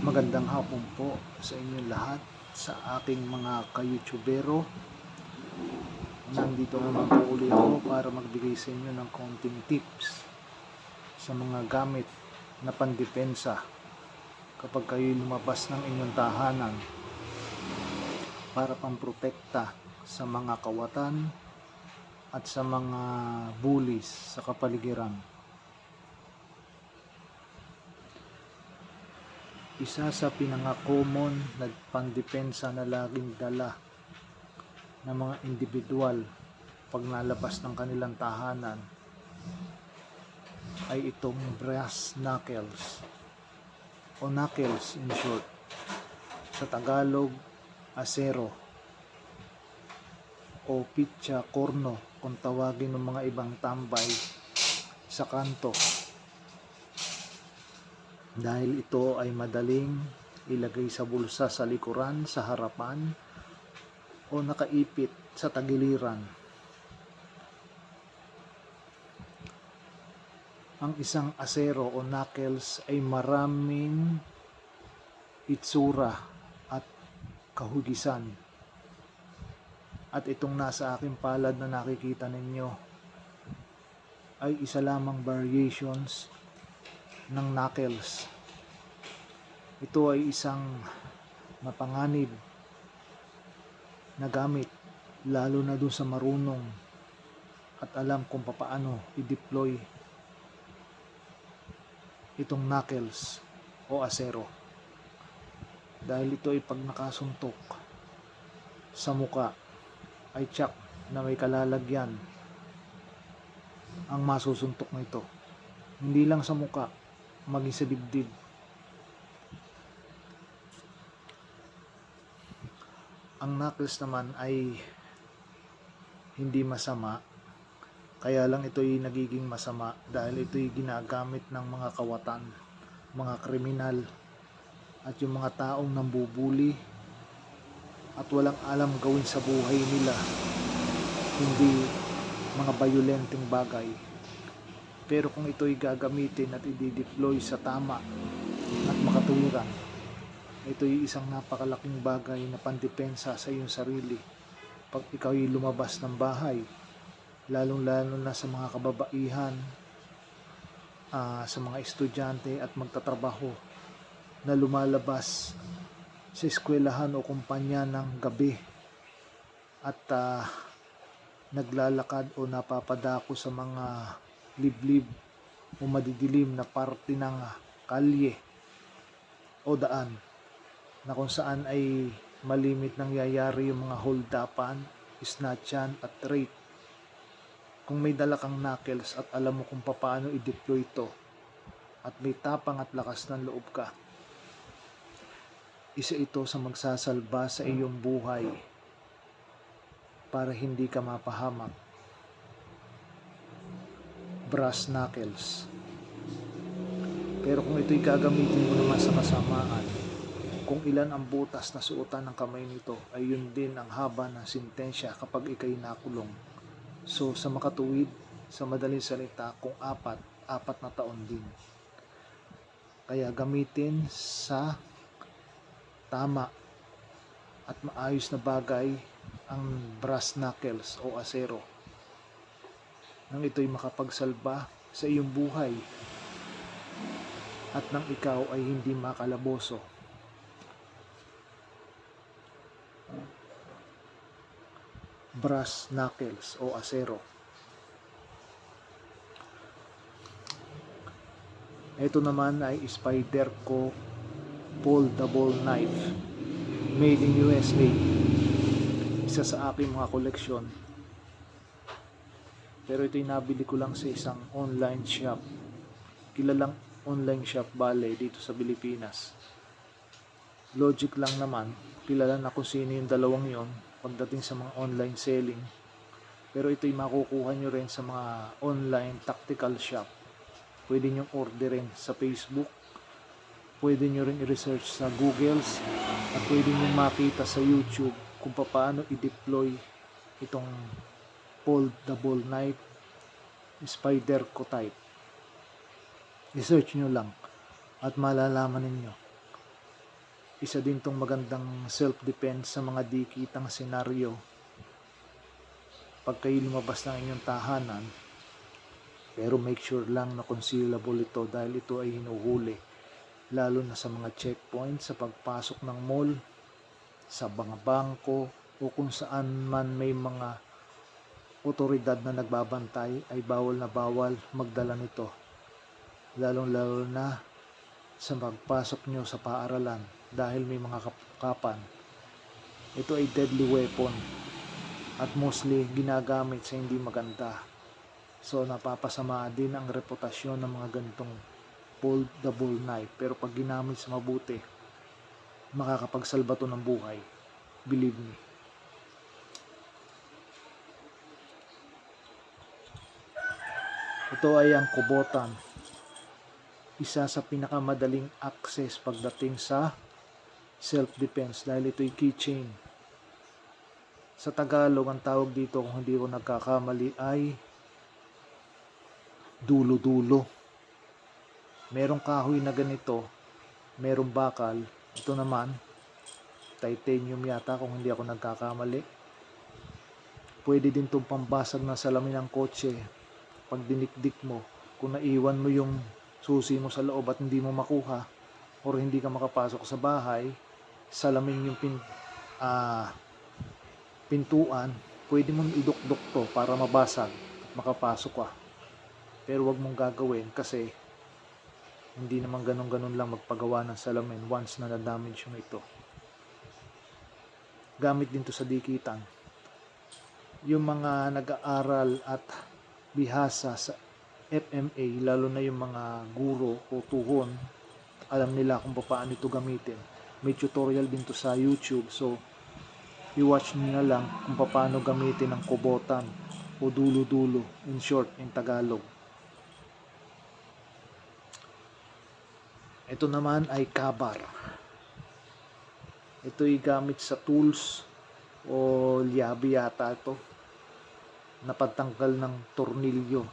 Magandang hapon po sa inyong lahat, sa aking mga ka-YouTubero. Nandito naman po uli ako para magbigay sa inyo ng konting tips sa mga gamit na pandepensa kapag kayo lumabas ng inyong tahanan para pamprotekta sa mga kawatan at sa mga bullies sa kapaligiran. Isa sa pinaka-common na pandepensa na laging dala ng mga individual pag nalabas ng kanilang tahanan ay itong brass knuckles o knuckles in short. Sa Tagalog, asero o pitsa corno kung tawagin ng mga ibang tambay sa kanto, dahil ito ay madaling ilagay sa bulsa sa likuran, sa harapan o nakaipit sa tagiliran. Ang isang asero o knuckles ay maraming itsura at kahugisan. At itong nasa aking palad na nakikita ninyo ay isa lamang variations ng knuckles. Ito ay isang mapanganib na gamit, lalo na doon sa marunong at alam kung paano i-deploy itong knuckles o asero, dahil ito ay pag nakasuntok sa muka ay tsak na may kalalagyan ang masusuntok nito, hindi lang sa muka, maging sa dibdib. Ang knuckles naman ay hindi masama, kaya lang ito'y nagiging masama dahil ito'y ginagamit ng mga kawatan, mga kriminal at yung mga taong nambubuli at walang alam gawin sa buhay nila, hindi mga bayolenteng bagay. Pero kung ito'y gagamitin at i-deploy sa tama at makatuwiran, ito'y isang napakalaking bagay na pandepensa sa iyong sarili pag ikaw'y lumabas ng bahay, lalong-lalo na sa mga kababaihan, sa mga estudyante at magtatrabaho na lumalabas sa eskwelahan o kumpanya ng gabi at naglalakad o napapadako sa mga liblib o madidilim na parte ng kalye o daan, na kung saan ay malimit nangyayari yung mga hold-upan, snatchan at rape. Kung may dala kang knuckles at alam mo kung paano i-deploy ito at may tapang at lakas ng loob ka, isa ito sa magsasalba sa iyong buhay para hindi ka mapahamak. Brass knuckles. Pero kung ito'y gagamitin mo naman sa kasamaan, kung ilan ang butas na suotan ng kamay nito, ay yun din ang haba ng sentensya kapag ikay nakulong. So sa makatuwid, sa madaling salita, kung apat na taon din. Kaya gamitin sa tama at maayos na bagay ang brass knuckles o asero, nang ito'y makapagsalba sa iyong buhay at nang ikaw ay hindi makalaboso. Brass knuckles o asero. Ito naman ay Spyderco foldable knife, made in USA. Isa sa aking mga koleksyon, pero ito'y nabili ko lang sa isang online shop, kilalang online shop dito sa Pilipinas. Logic lang naman, kilala na kung sino yung dalawang yon pagdating sa mga online selling. Pero ito'y makukuha nyo rin sa mga online tactical shop. Pwede nyo orderin sa Facebook, pwede nyo rin i-research sa Google, at pwede nyo makita sa YouTube kung paano i-deploy itong foldable knife, Spyderco type. I-search nyo lang at malalaman ninyo Isa din tong magandang self-defense sa mga di kitang senaryo. Pag kayo lumabas ng inyong tahanan, pero make sure lang na concealable ito dahil ito ay hinuhuli. Lalo na sa mga checkpoint sa pagpasok ng mall, sa mga bangko, o kung saan man may mga otoridad na nagbabantay, ay bawal na bawal magdala nito. Lalong-lalo na sa pagpasok nyo sa paaralan dahil may mga kapan. Ito ay deadly weapon at mostly ginagamit sa hindi maganda. So napapasama din ang reputasyon ng mga ganitong foldable knife. Pero pag ginamit sa mabuti, makakapagsalba to ng buhay. Believe me. Ito ay ang kubotan. Isa sa pinakamadaling access pagdating sa self-defense dahil ito'y keychain. Sa Tagalog, ang tawag dito kung hindi ko nagkakamali ay dulo-dulo. Merong kahoy na ganito, merong bakal. Ito naman, titanium yata kung hindi ako nagkakamali. Pwede din itong pambasag ng salamin ng kotse. Pag dinikdik mo, kung naiwan mo yung susi mo sa loob at hindi mo makuha or hindi ka makapasok sa bahay, salamin yung pintuan, pwede mong idukdok to para mabasag at makapasok ka. Pero wag mong gagawin kasi hindi naman ganun-ganun lang magpagawa ng salamin once na na-damage yung ito. Gamit din to sa dikitan. Yung mga nag-aaral at bihasa sa FMA, lalo na yung mga guro o tuhon, alam nila kung paano ito gamitin. May tutorial din to sa YouTube, so i-watch nyo na lang kung paano gamitin ang kubotan o dulo-dulo, in short, in Tagalog. Ito naman ay kabar. Ito'y gamit sa tools o liabi yata ito, na pagtanggal ng tornilyo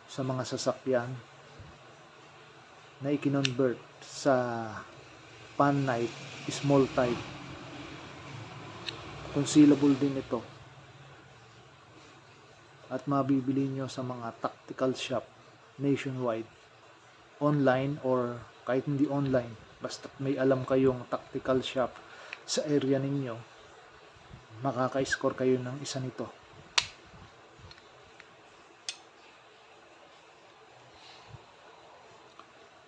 sa mga sasakyan na i-convert sa pan knife, small type. Concealable din ito at mabibili nyo sa mga tactical shop nationwide, online or kahit hindi online, basta may alam kayong tactical shop sa area ninyo, makaka-score kayo ng isa nito.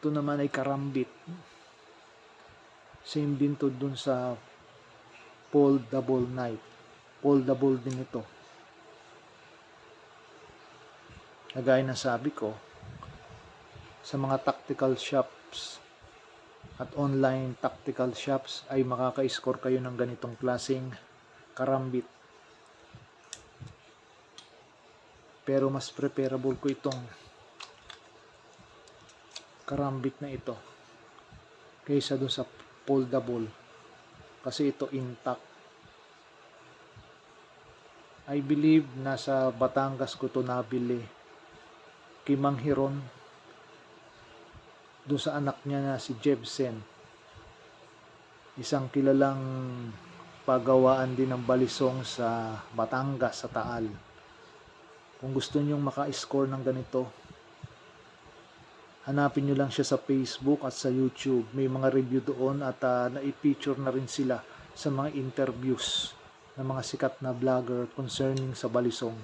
Ito naman ay karambit. Same din to dun sa foldable knife. Foldable din ito. Kagaya na sabi ko, sa mga tactical shops at online tactical shops ay makaka-score kayo ng ganitong klaseng karambit. Pero mas preferable ko itong karambit na ito kaysa dun sa foldable kasi ito intact. I believe nasa Batangas ko to nabili kay Mang Hiron, dun sa anak niya na si Jebsen, isang kilalang pagawaan din ng balisong sa Batangas, sa Taal. Kung gusto nyong maka-score ng ganito, hanapin nyo lang siya sa Facebook at sa YouTube. May mga review doon at na-feature na rin sila sa mga interviews ng mga sikat na vlogger concerning sa balisong.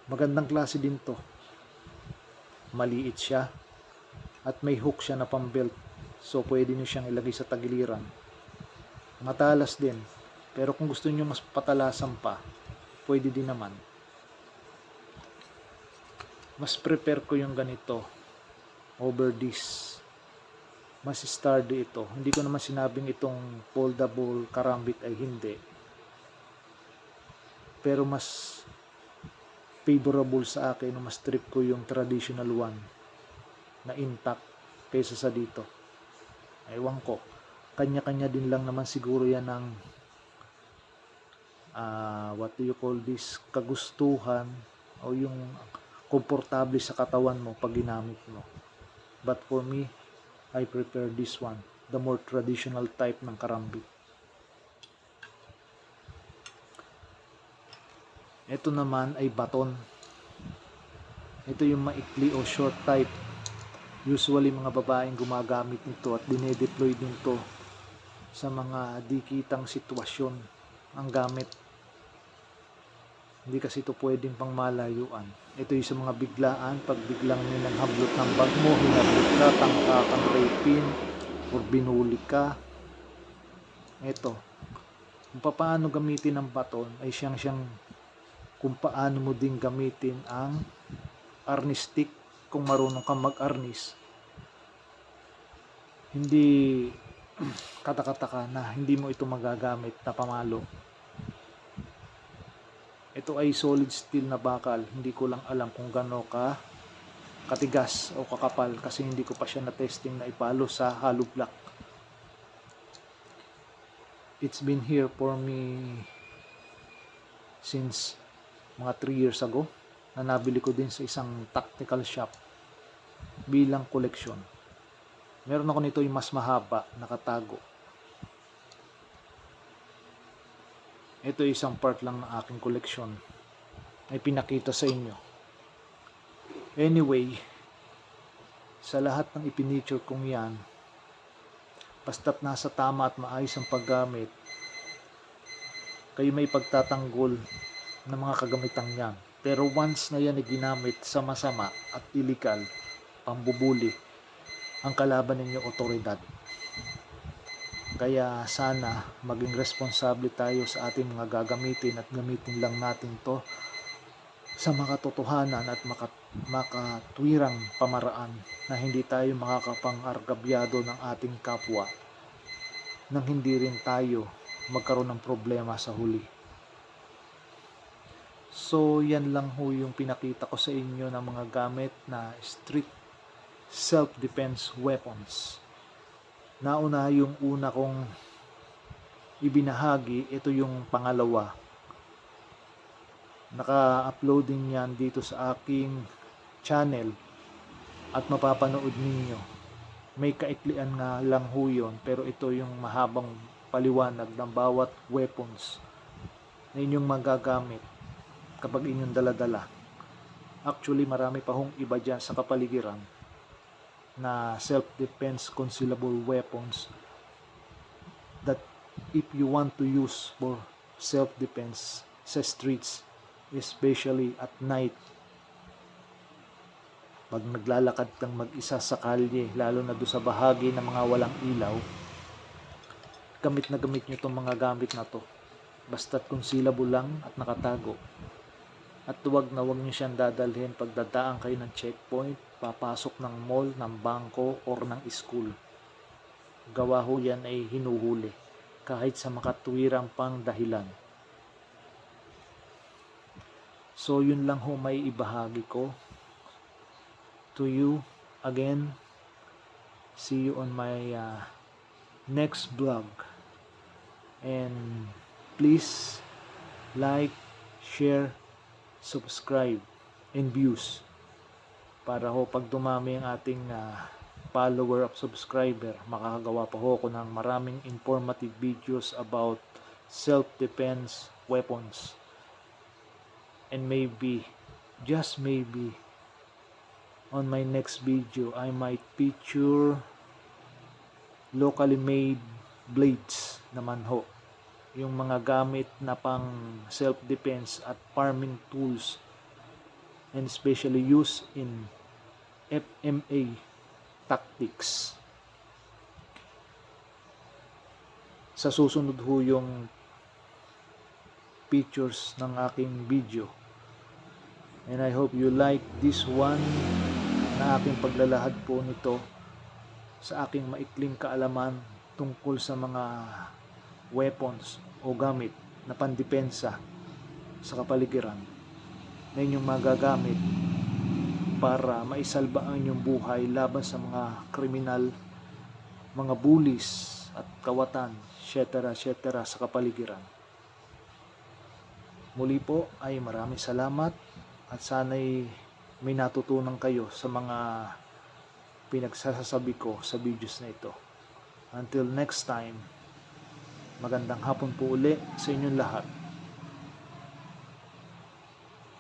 Magandang klase din to. Maliit siya at may hook siya na pambelt. So pwede nyo siyang ilagay sa tagiliran. Matalas din. Pero kung gusto nyo mas patalasan pa, pwede din naman. Mas prepare ko yung ganito over this. Mas sturdy ito. Hindi ko naman sinabing itong foldable karambit ay hindi. Pero mas favorable sa akin, mas trip ko yung traditional one na intact kaysa sa dito. Ewan ko. Kanya-kanya din lang naman siguro yan ng what do you call this, kagustuhan o yung komportable sa katawan mo pag ginamit mo. But for me, I prefer this one. the more traditional type ng karambit. Ito naman ay baton. Ito yung maikli o short type. Usually mga babaeng gumagamit nito at dinedeploy din to sa mga di kitang sitwasyon ang gamit. Hindi kasi ito pwedeng pang malayuan. Ito yung sa mga biglaan, pag biglang may naghablot ng bag mo, hinablot ka, tangka kang rapin, or binuli ka. Ito, kung paano gamitin ang baton ay siyang kung paano mo din gamitin ang arnis stick kung marunong kang mag-arnis. Hindi katakataka na hindi mo ito magagamit na pamalo. Ito ay solid steel na bakal. Hindi ko lang alam kung gaano katigas o kakapal kasi hindi ko pa siya na-testing na ipalo sa hollow block. It's been here for me since mga 3 years ago na nabili ko din sa isang tactical shop bilang koleksyon. Meron ako nito yung mas mahaba, nakatago. Ito isang part lang ng aking koleksyon ay pinakita sa inyo. Anyway, sa lahat ng ipiniture kong yan, basta't nasa tama at maayos ang paggamit, kayo may pagtatanggol ng mga kagamitang yan. Pero once na yan ay ginamit sa masama at illegal, pambubuli, ang kalaban ninyong otoridad. Kaya sana maging responsable tayo sa ating mga gagamitin at gamitin lang natin to sa makatotohanan at makatwirang pamaraan na hindi tayo makakapang-argabyado ng ating kapwa nang hindi rin tayo magkaroon ng problema sa huli. So yan lang ho yung pinakita ko sa inyo ng mga gamit na street self-defense weapons. Nauna yung una kong ibinahagi, ito yung pangalawa. Naka-upload din yan dito sa aking channel at mapapanood ninyo. May kaiklian nga lang ho yun, pero ito yung mahabang paliwanag ng bawat weapons na inyong magagamit kapag inyong daladala. Actually, marami pa hong iba dyan sa kapaligiran na self-defense concealable weapons that if you want to use for self-defense sa streets, especially at night, pag naglalakad kang mag-isa sa kalye, lalo na doon sa bahagi ng mga walang ilaw, gamit na gamit nyo itong mga gamit na to, basta't concealable lang at nakatago. At huwag na huwag nyo siyang dadalhin pag dadaan kayo ng checkpoint, papasok ng mall, ng bangko, or ng school. Gawa ho yan ay hinuhuli, kahit sa makatwirang pang dahilan. So yun lang ho may ibahagi ko to you. Again, see you on my next vlog. And please like, share, subscribe, and views para ho pag dumami ang ating follower of subscriber, makakagawa pa ho ako ng maraming informative videos about self-defense weapons. And maybe, just maybe, on my next video I might feature locally made blades naman ho, yung mga gamit na pang self-defense at farming tools, and especially used in FMA tactics. Sa susunod ho yung pictures ng aking video, and I hope you like this one na aking paglalahad po nito sa aking maikling kaalaman tungkol sa mga weapons o gamit na pandepensa sa kapaligiran na inyong magagamit para maisalba ang inyong buhay laban sa mga kriminal, mga bullies at kawatan, etc. sa kapaligiran. Muli po ay maraming salamat at sana'y may natutunan kayo sa mga pinagsasabi ko sa videos na ito. Until next time, magandang hapon po uli sa inyong lahat.